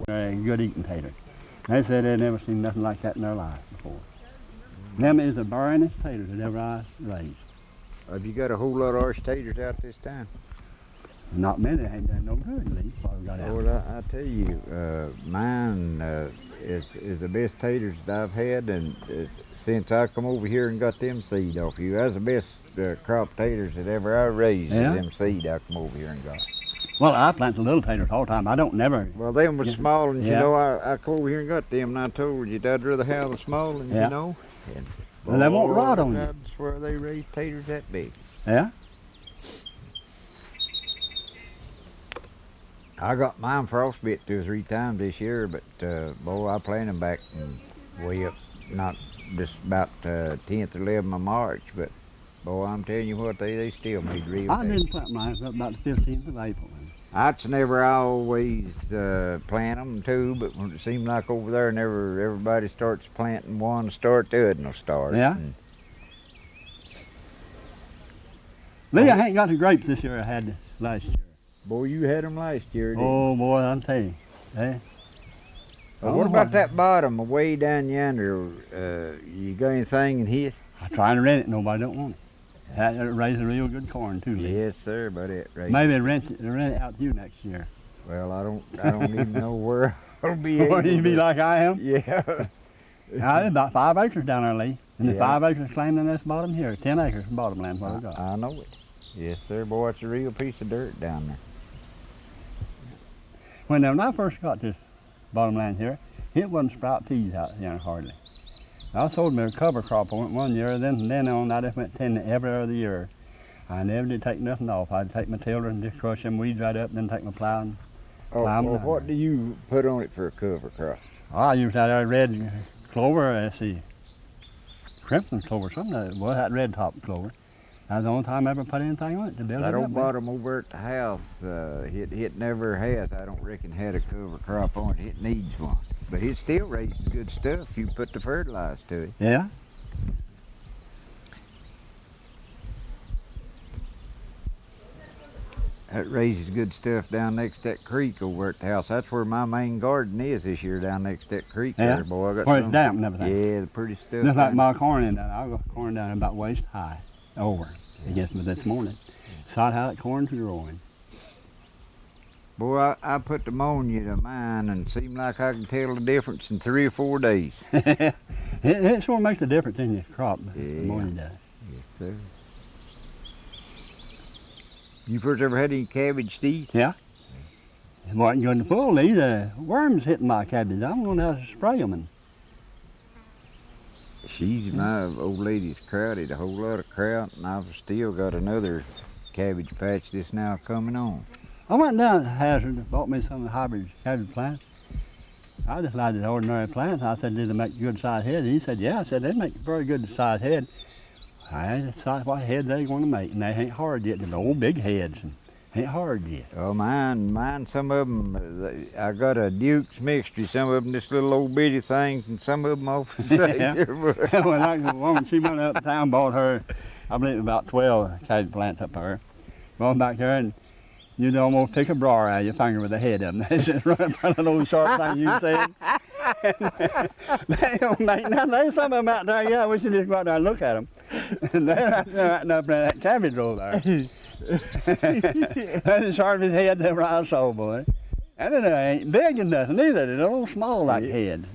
They're a good eating tater. They said they'd never seen nothing like that in their life before. Them is the barrenest taters that ever I raised. Have you got a whole lot of orange taters out this time? Not many, they ain't done no good, Lee, before we got out. Well, I tell you, mine is the best taters that I've had, and since I come over here and got them seed off you, that's the best crop taters that ever I raised. Yeah? Is them seed I come over here and got. Well, I plant the little taters all the time. I don't never. Well, them was small, and Yeah. you know, I come over here and got them, and I told you I'd rather have the small ones, Yeah. you know. And Well, they won't rot on you. I swear they raise taters that big. Yeah? I got mine frostbit 2 or 3 times this year, but boy, I planted them back way up, not just about 10th or 11th of March, but boy, I'm telling you what, they still made real I taters. didn't plant mine until about the 15th of April. I'd never always plant them too, but when it seemed like over there, everybody starts planting one, start the other will start. Yeah? And, Lee, I ain't got the grapes this year I had last year. boy, you had them last year, didn't you? Oh, boy, I'll tell you. Hey. What about that bottom way down yonder? You got anything in his? I try to rent it, nobody don't want it. That raises real good corn too, Lee. Yes, sir, but it raised. Maybe rent it out to you next year. Well, I don't even know where I'll be able Or you be to- like I am. Yeah. Now, there's about 5 acres down there, Lee. And the Yeah. 5 acres claimed in this bottom here. 10 acres bottom land what we got. I know it. Yes, sir, boy, it's a real piece of dirt down there. When I first got this bottom land here, it wasn't sprout peas out here hardly. I sold me a cover crop on it one year, then on I just went tending it every other year. I never did take nothing off. I'd take my tiller and just crush them weeds right up, then take my plow and plow 'em Well, down. what do you put on it for a cover crop? I used that red clover, let's see, crimson clover, something like that. Well, that red top clover. That's the only time I ever put anything on it to build That it up. old bottom over at the house, it never has, I don't reckon, had a cover crop on it. It needs one. But it still raises good stuff if you put the fertilizer to it. Yeah? That raises good stuff down next to that creek over at the house. That's where my main garden is this year, down next to that creek Yeah? there, boy. I got Where it's some- damp and everything. Yeah, the pretty stuff. Just like down my corn in that. I got corn down about waist high, over, against me this morning. Saw how that corn's growing. Boy, I put the ammonia to mine and seemed like I could tell the difference in 3 or 4 days. it sure makes a difference in your crop, the Yeah. ammonia does. Yes, sir. You first ever had any cabbage teeth? Yeah. It wasn't good to pull these. Worms hitting my cabbage. I'm going to have to spray them. And She's my old lady's crowded a whole lot of kraut, and I've still got another cabbage patch that's now coming on. I went down to Hazard and bought me some of the hybrid cabbage plants. I just liked the ordinary plants. I said, did they make good sized heads? He said, yeah. I said, they make a very good sized head. I decided what head they going to make, and they ain't hard yet. They're old big heads, and ain't hard yet. Oh, mine, some of them, I got a Duke's mixture. Some of them just little old bitty things, and some of them off the side. Well, like the woman, she went uptown, bought her, I believe about 12 cabbage plants up there. Going back there, and you'd almost pick a briar out of your finger with the head of them. They just right in front of those sharp things you said. They don't make nothing. There's some of them out there, yeah, we should just go out there and look at them. And they're right up in that cabbage row there. That's as sharp as head ever I saw, boy. And they ain't big or nothing either. They're a little small like head.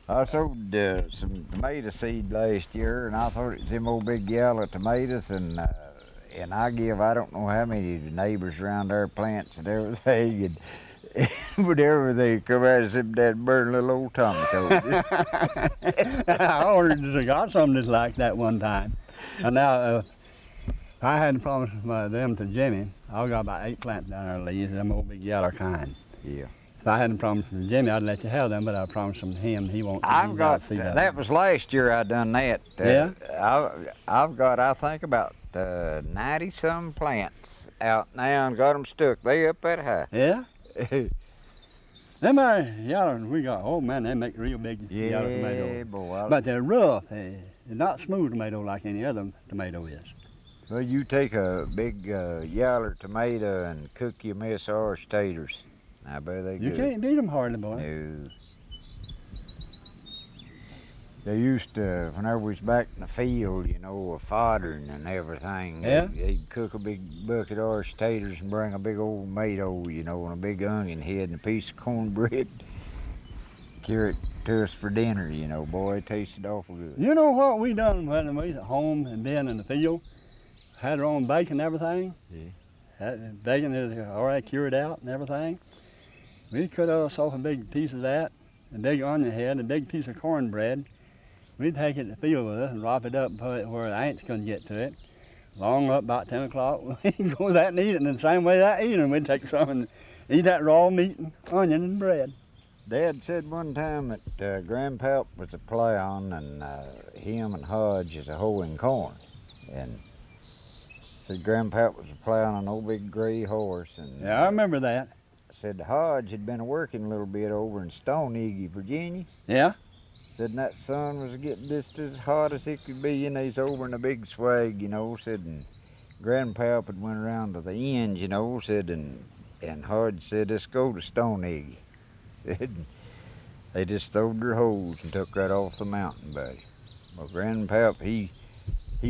I sowed some tomato seed last year, and I thought it was them old big yellow tomatoes, and I don't know how many neighbors around there plants and everything, and whenever they come out and said that burn little old tomatoes. I ordered, got something just like that one time. And now, I had promised them to Jimmy. I got about 8 plants down there, Lee, them old big yellow kind. Yeah. If I hadn't promised to Jimmy, I'd let you have them, but I promised them to him. He won't. I've got, that was last year I done that. Yeah? I've got, I think, about 90-some plants out now and got them stuck. They up that high. Yeah? Them yellow we got, oh man, they make real big yellow Yeah, tomatoes. boy. But they're rough. They're not smooth tomato like any other tomato is. Well, you take a big yaller tomato and cook your Miss Orange taters. I bet they You good. can't beat them hardly, boy. No. They used to, whenever we was back in the field, you know, foddering and everything, Yeah? they'd cook a big bucket of orange taters and bring a big old tomato, you know, and a big onion head and a piece of cornbread. Carry it to us for dinner, you know, boy, it tasted awful good. You know what we done when we was at home and been in the field? Had our own bacon and everything. Yeah. That bacon is already cured out and everything. We'd cut us off a big piece of that, a big onion head, a big piece of cornbread. We'd take it to the field with us and wrap it up and put it where the ants couldn't get to it. Long up about 10 o'clock, we'd go that and eat it. And the same way that eating, we'd take some and eat that raw meat and onion and bread. Dad said one time that Grandpap was a plowing and him and Hodge is a hoeing corn. And said Grandpap was a plowing an old big gray horse. And Yeah, I remember that. said Hodge had been working a little bit over in Stone Iggy, Virginia. Yeah? Said that sun was getting just as hot as it could be, and he's over in a big swag, you know. Said, and Grandpap had went around to the end, you know. Said, and Hodge said, let's go to Stone Iggy. Said, they just throwed their hoes and took right off the mountain, buddy. Well, Grandpap, he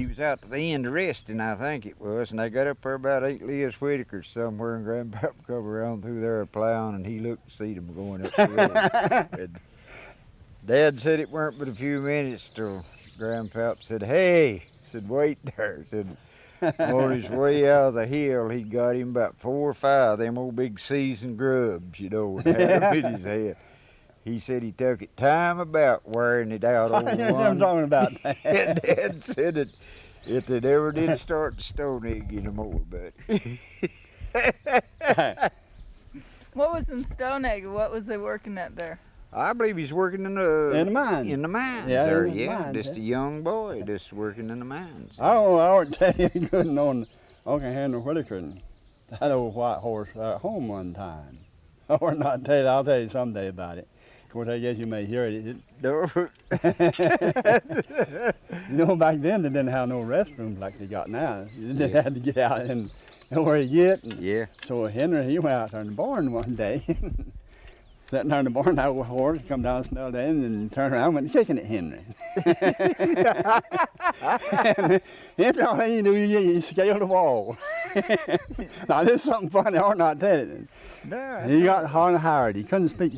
was out to the end resting, I think it was, and they got up there about 8 Leah's Whitaker somewhere, and Grandpap come around through there plowing, and he looked to see them going up the road. Dad said it weren't but a few minutes till Grandpap said, hey, said, wait there. Said, on his way out of the hill, he got him about 4 or 5 of them old big seasoned grubs, you know, and had them in his head. He said he took it time about wearing it out over one. I'm talking about that. And Dad said that if they never did start to Stone Egg anymore, but What was in Stone Egg? What was they working at there? I believe he's working in the mine. In the mines, Yeah, there, in the yeah. mines, Just a young boy, just working in the mines. I would tell you, he couldn't on Uncle Henry Whitaker, that old white horse at home one time. Or not tell you, I'll tell you someday about it. Of course, I guess you may hear it. No. You know, back then they didn't have no restrooms like they got now. You had to get out and know where you get. And Yeah. so Henry, he went out there in the barn one day. Sitting there in the barn, that old horse come down, smelled the engine, and turned around and went kicking at Henry. And that's all he knew, he scaled the wall. Now, this is something funny, or not tell you. No. He got hard and Howard. He couldn't speak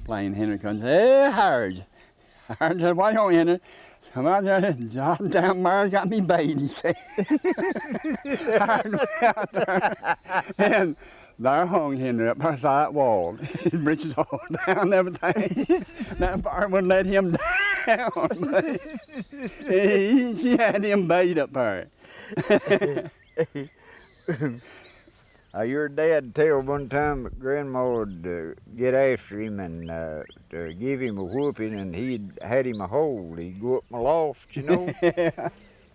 plain. Henry couldn't say, hey, Howard. Howard said, why don't Henry? Come out there and John down there got me bait, he said. Howard went out there, and there hung Henry up beside that wall. His breeches all down and everything. That fire wouldn't let him down. She had him bait up there. Your dad tell one time that Grandma would get after him and to give him a whooping, and he'd had him a hold. He'd go up my loft, you know.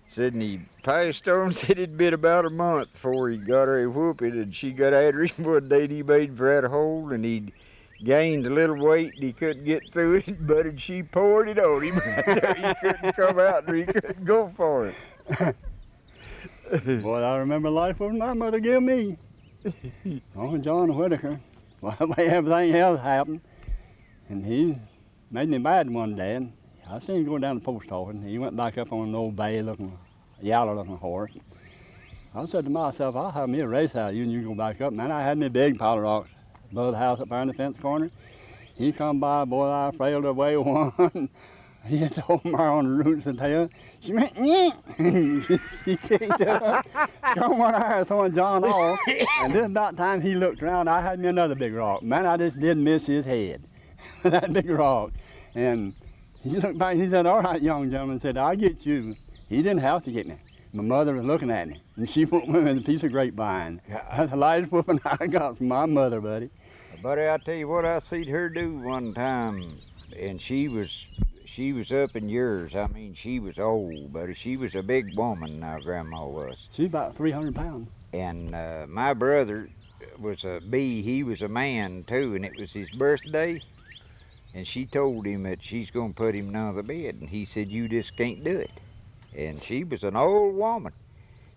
Said, and he passed on, said it'd been about a month before he got her a whooping, and she got after him one day, and he made for that hole, and he'd gained a little weight, and he couldn't get through it, but she poured it on him right there. He couldn't come out, and he couldn't go for it. Boy, I remember life what my mother gave me. Uncle John Whitaker. Well, the way everything else happened. And he made me mad one day, and I seen him go down to the post office, and he went back up on an old bay-looking, yellow-looking horse. I said to myself, I'll have me a race out of you, and you go back up. Man, I had me a big pile of rocks above the house up there in the fence corner. He come by, boy, I trailed away one. He hit the old mare on the roots and tail. She went, he kicked up. Come on there, throwing John off. And then about time he looked around, I had me another big rock. Man, I just didn't miss his head. That big rock. And he looked back and he said, all right, young gentleman, said, I'll get you. He didn't have to get me. My mother was looking at me, and she whooped me with a piece of grapevine. That's the lightest whooping I got from my mother, buddy. Buddy, I tell you what, I seen her do one time, and she was up in years. I mean, she was old, but she was a big woman now, Grandma was. She's about 300 pounds. And my brother, was a bee. He was a man too, and it was his birthday. And she told him that she's gonna put him under the bed, and he said, "You just can't do it." And she was an old woman.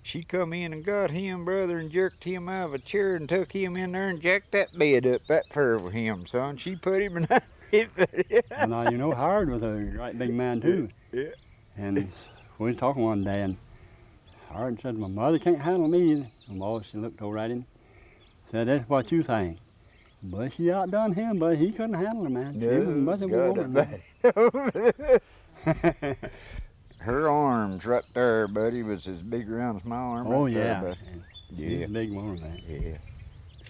She come in and got him, brother, and jerked him out of a chair and took him in there and jacked that bed up that fur for him, son. She put him in that. And now, you know, Howard was a right big man too. Yeah. And we was talking one day, and Howard said, "My mother can't handle me." And well, she looked over at him, said, "That's what you think." But she outdone him, but he couldn't handle her, man. She was much of a woman. Her arms right there, buddy, was as big around as my arm. Oh, right yeah. There, She's a big woman, man. Yeah.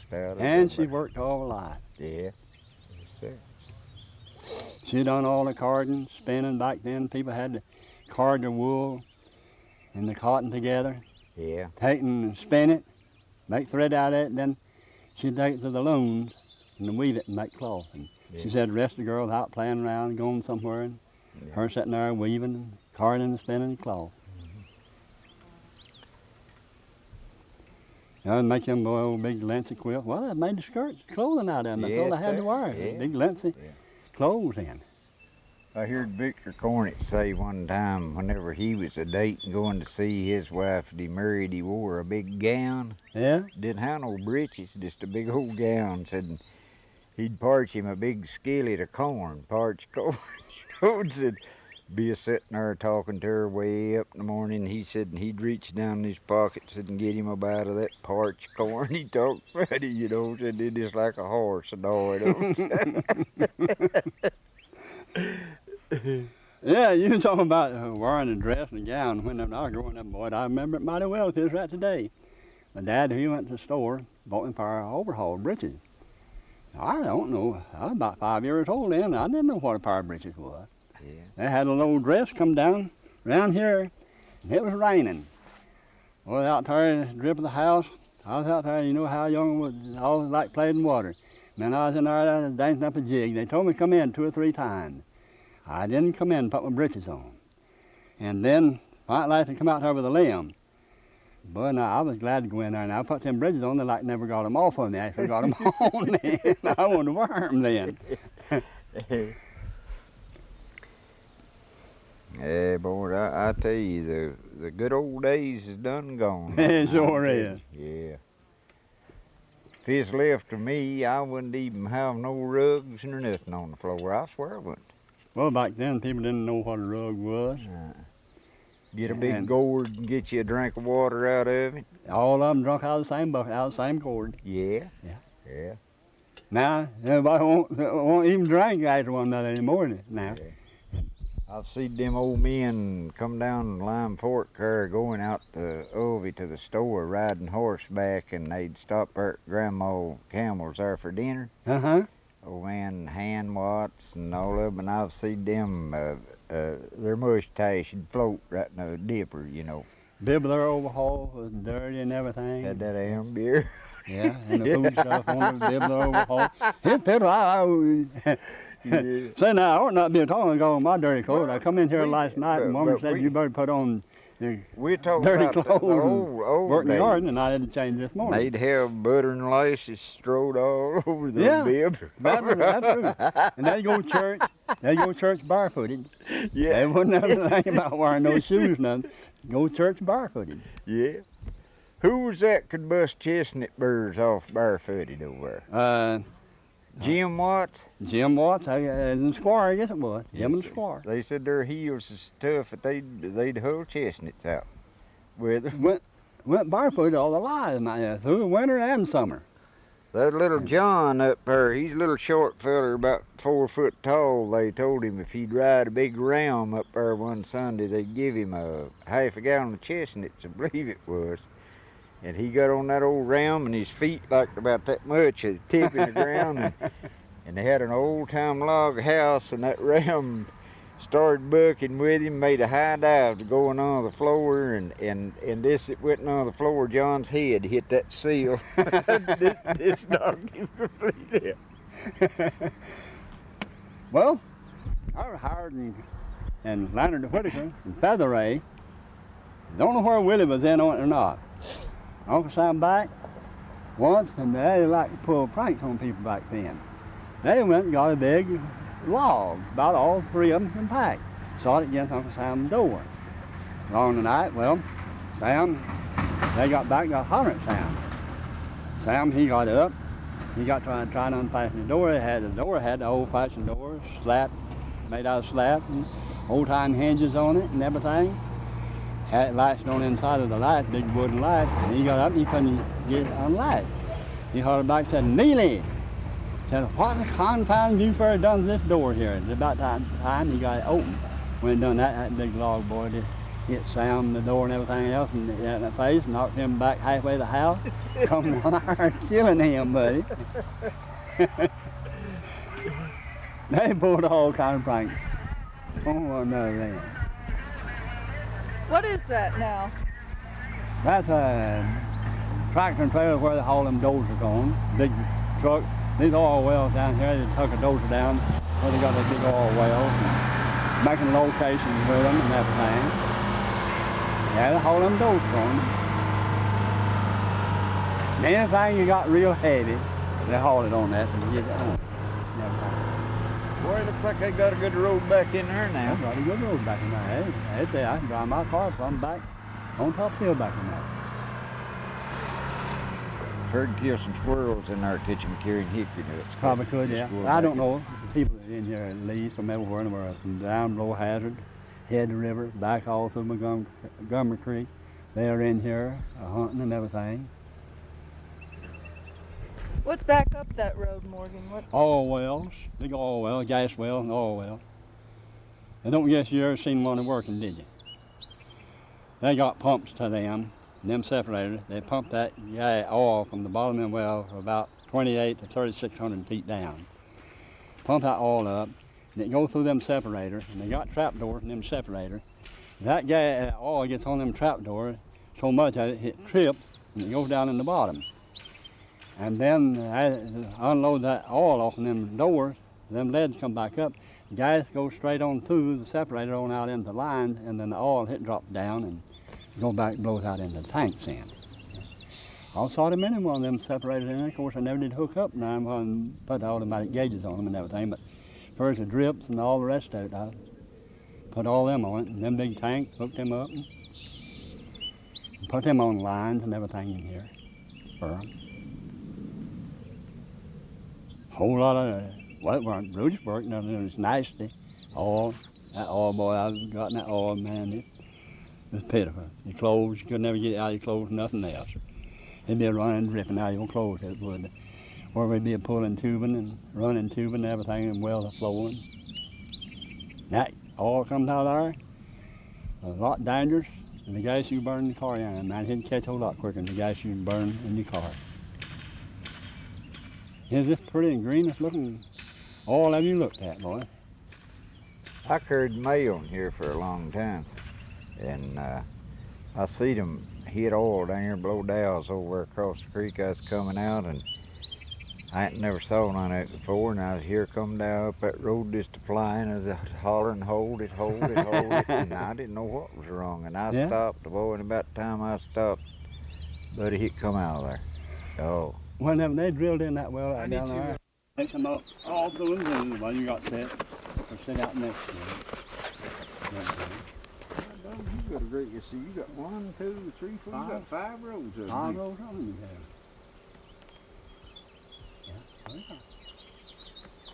Stout And she worked all her life. Yeah. Yes, sir. She done all the carding, spinning. Back then, people had to card the wool and the cotton together, Yeah. take and spin it, make thread out of it, and then she'd take it to the looms and weave it and make cloth. And Yeah. she said the rest of the girls out playing around, going somewhere, and Yeah. her sitting there weaving and carding and spinning cloth. I'd make them old big lengthy quilts. Well, I made the skirts, clothing out of them. That's all Yes, I had to sir. wear. Yeah. Big lengthy Yeah. clothes in. I heard Victor Cornick say one time whenever he was a dating going to see his wife that he married, he wore a big gown. Yeah? Didn't have no breeches, just a big old gown. Said he'd parch him a big skillet of corn, parched corn. You know, and said, be a sitting there talking to her way up in the morning. He said, and he'd reach down in his pockets and get him a bite of that parched corn. He talked funny, you know, said it is like a horse annoyed him. Yeah, you were talking about wearing a dress and a gown. When I was growing up, boy, I remember it mighty well. It feels right today. My dad, he went to the store, bought me a pair of overhaul breeches. I don't know. I was about 5 years old then. I didn't know what a pair of breeches was. Yeah. They had a little dress come down around here, and it was raining. I was out there in the drip of the house. I was out there, you know how young I was. I always like playing in water. Man, I was in there dancing up a jig. They told me to come in 2 or 3 times. I didn't come in and put my breeches on. And then finally I had to come out there with a limb. But now I was glad to go in there, and I put them breeches on. They like never got them off of me. I actually got them on then. I wanted to wear them then. Yeah, boy, I tell you, the good old days is done gone. It sure is. Yeah. If it's left to me, I wouldn't even have no rugs or nothing on the floor. I swear I wouldn't. Well, back then people didn't know what a rug was. Get a big And- gourd and get you a drink of water out of it. All of them drunk out of the same bucket, out of the same cord. Yeah. Yeah. Yeah. Now, everybody won't even drink after one another anymore now. Yeah. I've seen them old men come down Lime Fork there going out to Ovie to the store riding horseback, and they'd stop there at Grandma Campbell's there for dinner. Uh-huh. Old man Han Watts and all of them, and I've seen them, their mustache would float right in a dipper, you know. Bib of their overhaul was dirty and everything. Had that ham beer. Yeah, and the food stuff on the bib of their overhaul. His people, say now, I ought not be talking about my dirty clothes. I come in here last night and Mama said you better put on the We're talking dirty about clothes the old work in the days. garden, and I had to change this morning. They'd have butter and laces strode all over the Yeah. bib. That's true. And they go to church barefooted. Yeah. They wouldn't have anything about wearing no shoes, nothing. Go to church barefooted. Yeah. Who was that could bust chestnut burrs off barefooted over there? Jim Watts? Jim Watts, and the Squire, I guess it was. Jim and the Squire. They said their heels is tough, but they'd hull chestnuts out with them. Went barefooted all their lives, man, through the winter and summer. That little John up there, he's a little short feller, about 4 foot tall. They told him if he'd ride a big ram up there one Sunday, they'd give him a half a gallon of chestnuts, I believe it was. And he got on that old ram, and his feet like about that much at the tip of the ground. And they had an old-time log house, and that ram started bucking with him, made a high dive to going on the floor, and this it went on the floor. John's head hit that seal. this knocked him completely out. Well, I was hired and Leonard Whitaker and Feather Ray. Don't know where Willie was in on it or not. Uncle Sam back, once, and they like to pull pranks on people back then. They went and got a big log, about all three of them compact, sawed it against Uncle Sam's door. Along the night, well, Sam, they got back and got hollering at Sam. Sam, he got up, he got trying to unfasten the door. The door had the old-fashioned door, slat, made out of slat, and old-time hinges on it and everything. Had it latched on the inside of the light, big wooden light, and he got up and he couldn't get it unlatched. He hollered back and said, "Neely!" Said, "What the confound you for done to this door here?" It's about time he got it open. When he done that, that big log boy did hit Sam, the door and everything else in the face, knocked him back halfway to the house, come down there killing him, buddy. They pulled all kind of pranks on one another then. What is that now? That's a tractor and trailer where they haul them dozers on. Big truck. These oil wells down here, they took a dozer down where they got their big oil wells, and making locations with them and everything. Yeah, they haul them dozers on. And anything you got real heavy, they haul it on that and get it on. Boy, it looks like they got a good road back in there now. Got a good road back in there. They say I can drive my car from back on top hill back in there. Heard kill some squirrels in there catching carrying hickory nuts. Probably could, yeah. Squirrel I back don't in- know. People in here leave from everywhere in the world, from down below Hazard, head the river, back all through Montgomery Creek. They are in here hunting and everything. What's back up that road, Morgan? What? Oil wells, big oil well, gas well, and oil well. I don't guess you ever seen one working, did you? They got pumps to them, and them separators. They pump that oil from the bottom of the well for about 28 to 3,600 feet down. Pump that oil up, and it goes through them separators, and they got trap doors in them separators. That oil gets on them trap doors so much that it trips, and it goes down in the bottom. And then unload that oil off of them doors, them leads come back up, gas goes straight on through the separator on out into the line, and then the oil drops down and go back, blows out into the tanks in. I saw them in one of them separators in there. Of course, I never did hook up now and put the automatic gauges on them and everything, but first the drips and all the rest of it, I put all them on it, and them big tanks, hooked them up, and put them on lines and everything in here for them. Whole lot of, well, it weren't brutish work, nothing, it was nasty. Oil, that oil, boy, I've gotten that oil, man, it was pitiful. Your clothes, you could never get it out of your clothes, nothing else. It'd be running, dripping out of your clothes, it would. Or we'd be pulling tubing and running tubing and everything, and wells flowing. That oil comes out of there, a lot dangerous than the gas you burn in the car in. Man, it'd catch a whole lot quicker than the gas you burn in your car. Is this pretty and greenish looking? All have you looked at, boy? I carried mail in here for a long time, and I see them hit oil down here below Dow's over across the creek. I was coming out, and I ain't never saw none of it before, and I was here coming down up that road just flying as I was hollering, hold it, hold it, hold it, and I didn't know what was wrong, and I stopped, boy, and about the time I stopped, buddy, he come out of there. Oh. Whenever they drilled in that well right down there, they come up all through the while you got set, or sit out next to it. You got a great, you see, you got 1, 2, 3, 4, you got 5 rows of 5 rows of them you have.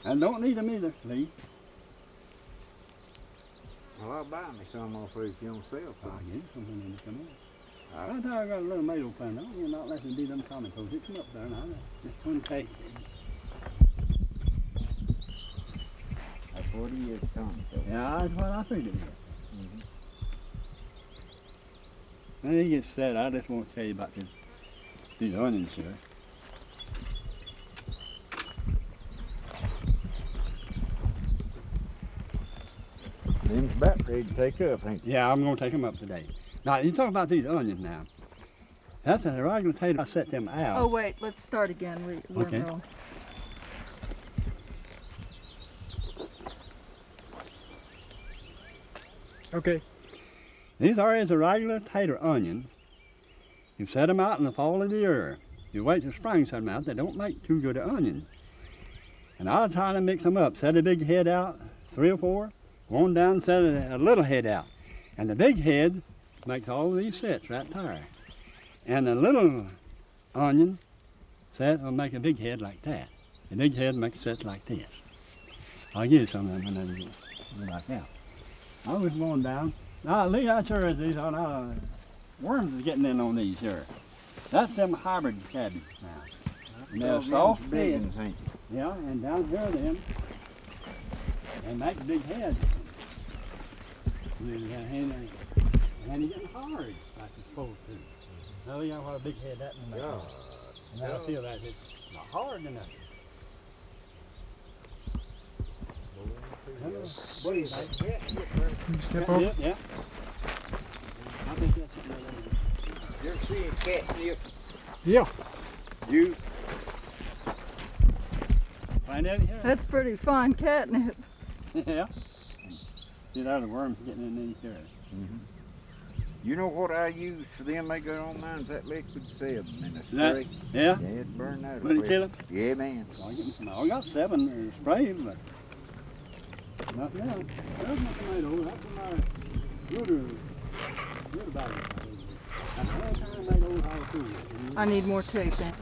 Yeah, and don't need them either, Lee. Well, I'll buy me some off if you don't sell some. I'll get something in to come in. I thought I got a little tomato plant. I don't even not let them do them tomatoes. It come up there now. Just one take. That's what he is, tomato. Yeah, that's what I figured. When he gets set, I just want to tell you about these onions here. Them's about ready to take up, ain't they? Yeah, I'm going to take them up today. Now, you talk about these onions now. That's a regular potato. I set them out. Oh wait, let's start again. We're Okay. wrong. Okay. These are as a regular tater onion. You set them out in the fall of the year. You wait till spring some out, they don't make too good onions. And I was trying to mix them up, set a big head out, 3 or 4, go on down, set a little head out. And the big head makes all these sets right there. And the little onion set will make a big head like that. The big head makes sets like this. I'll give you some of them and then like that. I was going down. Now, Lee, I sure is these are worms is getting in on these here. That's them hybrid cabbage now. And they're soft big heads. ones, ain't you? Yeah, and down here then, they make big heads. And they're getting hard like it's supposed to. Now, you know what a big head that one makes. And I feel like it's not hard enough. What do you think? Step over. Yeah. I think that's it. You ever seen catnip? Yeah. You? Find out here? That's pretty fine catnip. Yeah. See, there the worms getting in these here. You know what I use for them? They got on mine, that liquid 7 in a That- spray. Yeah? Yeah, it burn that Will it away. kill 'em? Yeah, man. I got 7 sprays, but nothing else. There's my tomato. That's my good about it. And the whole time they know how to do it. I need more tape then.